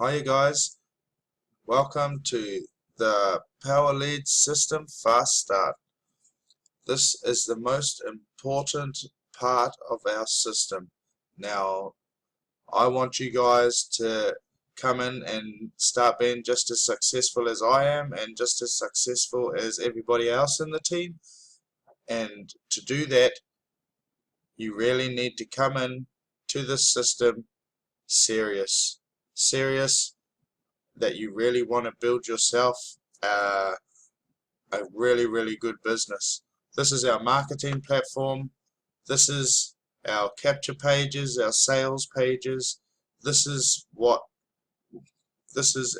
Hi you guys, welcome to the Power Lead System Fast Start. This is the most important part of our system. Now I want you guys to come in and start being just as successful as I am and just as successful as everybody else in the team. And to do that, you really need to come in to the system serious that you really want to build yourself a really good business. This is our marketing platform. This is our capture pages, our sales pages. This is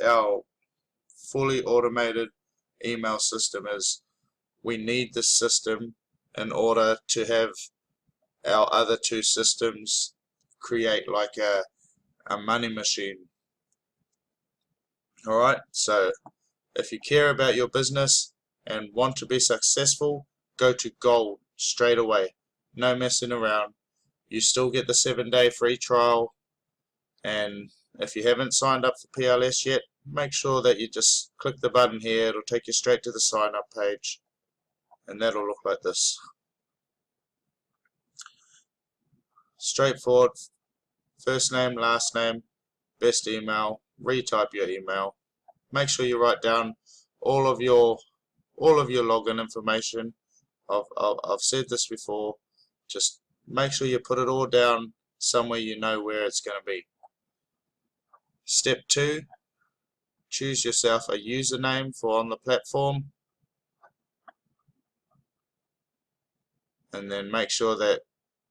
our fully automated email system is. We need this system in order to have our other two systems create like a money machine. Alright, so if you care about your business and want to be successful, go to gold straight away. No messing around. You still get the 7-day free trial, and if you haven't signed up for PLS yet, make sure that you just click the button here. It'll take you straight to the sign up page, and that'll look like this. Straightforward. First name, last name, best email, retype your email. Make sure you write down all of your login information. I've said this before. Just make sure you put it all down somewhere you know where it's going to be. Step 2, choose yourself a username for on the platform, and then make sure that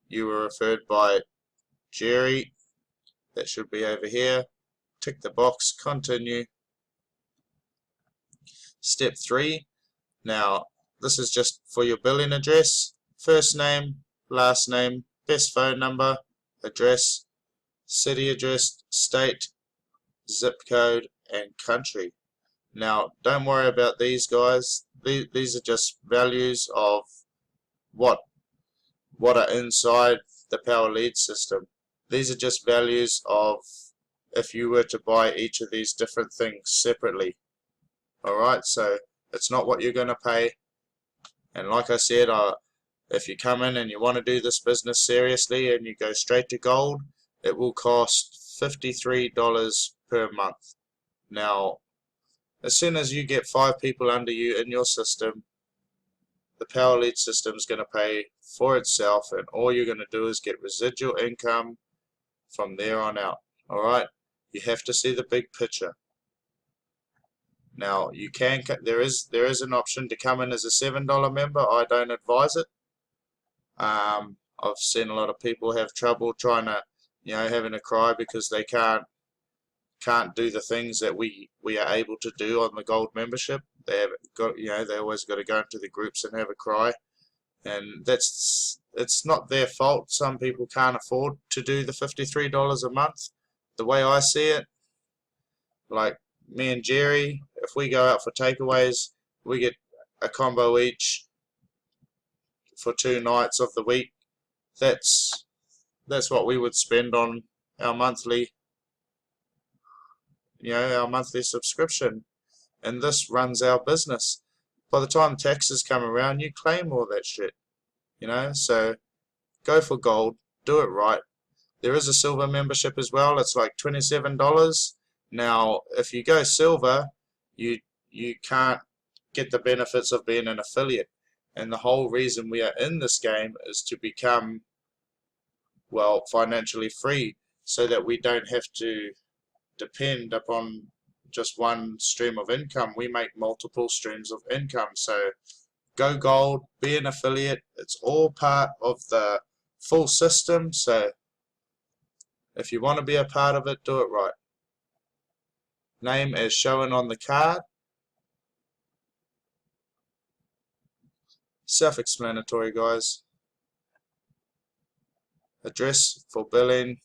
you were referred by Jerry. That should be over here. Tick the box, continue. Step 3, now this is just for your billing address. First name, last name, best phone number, address, city address, state, zip code, and country. Now don't worry about these guys. These are just values of what are inside the Power Lead system. These are just values of if you were to buy each of these different things separately. Alright, so it's not what you're going to pay. And like I said, if you come in and you want to do this business seriously and you go straight to gold, it will cost $53 per month. Now, as soon as you get 5 people under you in your system, the Power Lead system is going to pay for itself, and all you're going to do is get residual income from there on out. Alright, you have to see the big picture. Now you can, there is an option to come in as a $7 member. I don't advise it. I've seen a lot of people have trouble trying to, having a cry because they can't do the things that we are able to do on the gold membership. They have got, they always got to go into the groups and have a cry, and it's not their fault. Some people can't afford to do the $53 a month. The way I see it, like me and Jerry, if we go out for takeaways, we get a combo each for 2 nights of the week. That's what we would spend on our monthly, our monthly subscription, and this runs our business. By the time taxes come around, you claim all that shit, so go for gold, do it right. There is a silver membership as well. It's like $27. Now if you go silver, you can't get the benefits of being an affiliate, and the whole reason we are in this game is to become, well, financially free, so that we don't have to depend upon just one stream of income. We make multiple streams of income. So go gold, be an affiliate. It's all part of the full system. So if you want to be a part of it, do it right. Name as shown on the card. Self-explanatory, guys. Address for billing.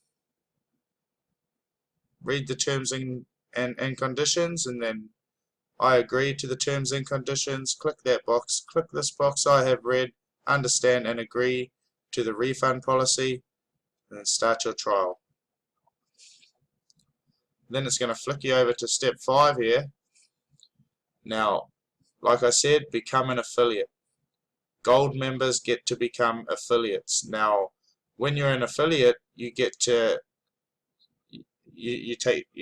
Read the terms and conditions, and then I agree to the terms and conditions. Click that box. Click this box, I have read, understand and agree to the refund policy, and then start your trial. Then it's going to flick you over to step 5 here. Now, like I said, become an affiliate. Gold members get to become affiliates. Now, when you're an affiliate, you get to you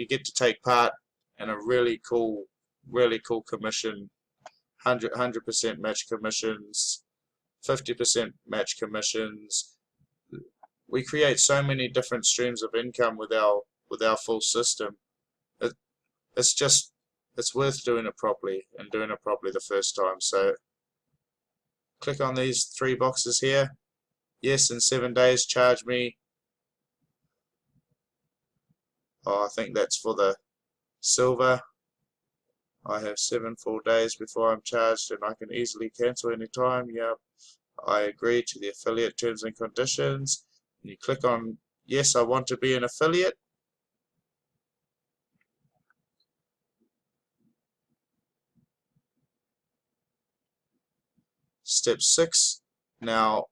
get to take part in a really cool commission. 100% match commissions, 50% match commissions. We create so many different streams of income with our full system. It's worth doing it properly, and doing it properly the first time. So click on these 3 boxes here. Yes, in 7 days charge me. I think that's for the silver. I have 7 full days before I'm charged, and I can easily cancel anytime. Yep, I agree to the affiliate terms and conditions. And you click on yes, I want to be an affiliate. Step 6. Now,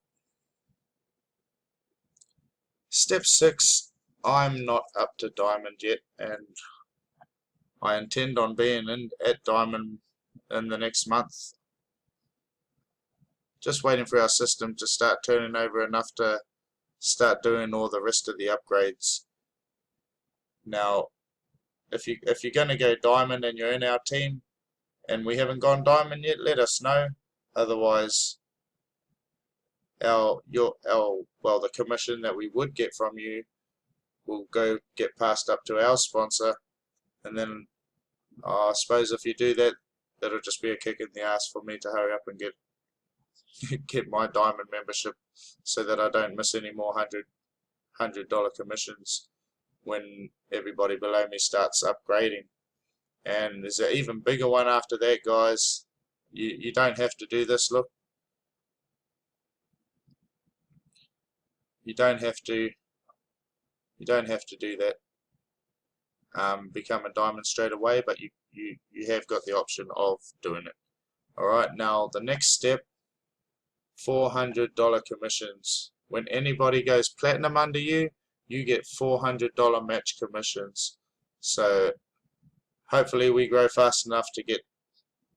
step 6, I'm not up to diamond yet, and I intend on being at diamond in the next month. Just waiting for our system to start turning over enough to start doing all the rest of the upgrades. Now, if you're going to go diamond and you're in our team and we haven't gone diamond yet, let us know. Otherwise, the commission that we would get from you will go get passed up to our sponsor, and then I suppose if you do that, that'll just be a kick in the ass for me to hurry up and get my diamond membership, so that I don't miss any more $100 commissions when everybody below me starts upgrading. And there's an even bigger one after that, guys. You don't have to do this. Look, you don't have to do that. Become a diamond straight away, but you have got the option of doing it. Alright, now the next step, $400 commissions. When anybody goes platinum under you, you get $400 match commissions. So hopefully we grow fast enough to get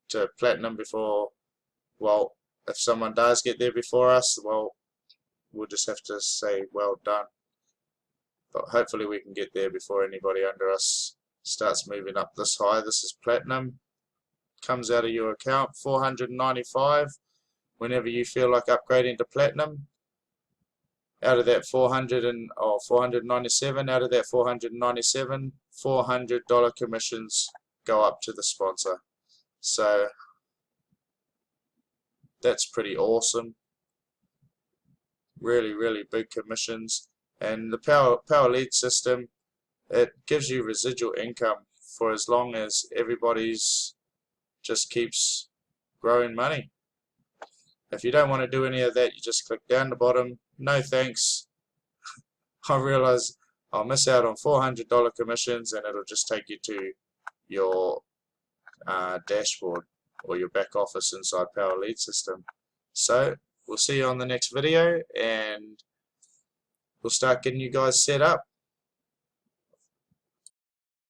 to platinum before, well, if someone does get there before us, well, we'll just have to say well done. But hopefully we can get there before anybody under us starts moving up this high. This is platinum. Comes out of your account, $495. Whenever you feel like upgrading to platinum, out of that 497, out of that 497, $400 commissions go up to the sponsor. So that's pretty awesome. Really big commissions. And the Power Lead system, it gives you residual income for as long as everybody's just keeps growing money. If you don't want to do any of that, you just click down the bottom, no thanks. I realize I'll miss out on $400 commissions, and it'll just take you to your dashboard or your back office inside Power Lead system. So we'll see you on the next video, and we'll start getting you guys set up.